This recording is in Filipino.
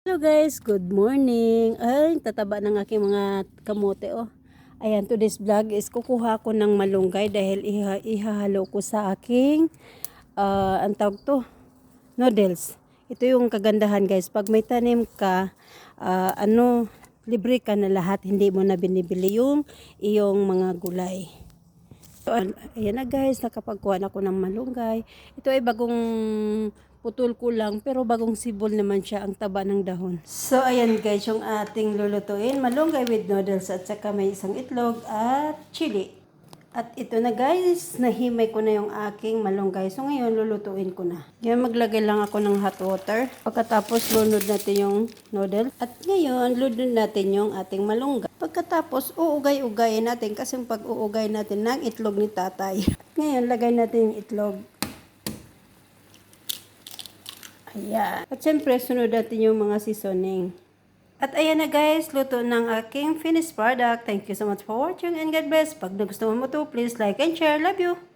Hello guys, good morning. Ay, tataba ng aking mga kamote oh. Ayan, today's vlog is kukuha ko ng malunggay dahil ihahalo ko sa aking ang tawag to, noodles. Ito yung kagandahan guys, pag may tanim ka, libre ka na lahat, hindi mo na binibili yung iyong mga gulay. So, ayan na guys, nakapagkuha na ako ng malunggay. Ito ay bagong putol ko lang, pero bagong sibol naman siya, ang taba ng dahon. So, ayan guys, yung ating lulutuin. Malunggay with noodles at saka may isang itlog at chili. At ito na guys, nahimay ko na yung aking malunggay. So, ngayon lulutuin ko na. Yan, maglagay lang ako ng hot water. Pagkatapos, lunod natin yung noodle. At ngayon, lunod natin yung ating malunggay. Pagkatapos, uugay-ugayin natin kasi pag uugay natin ng itlog ni tatay. Ngayon, lagay natin yung itlog. Ayan. At syempre, sunod natin yung mga seasoning. At ayan na guys, luto ng aking finished product. Thank you so much for watching and God bless. Pag nagustuhan mo to, please like and share. Love you!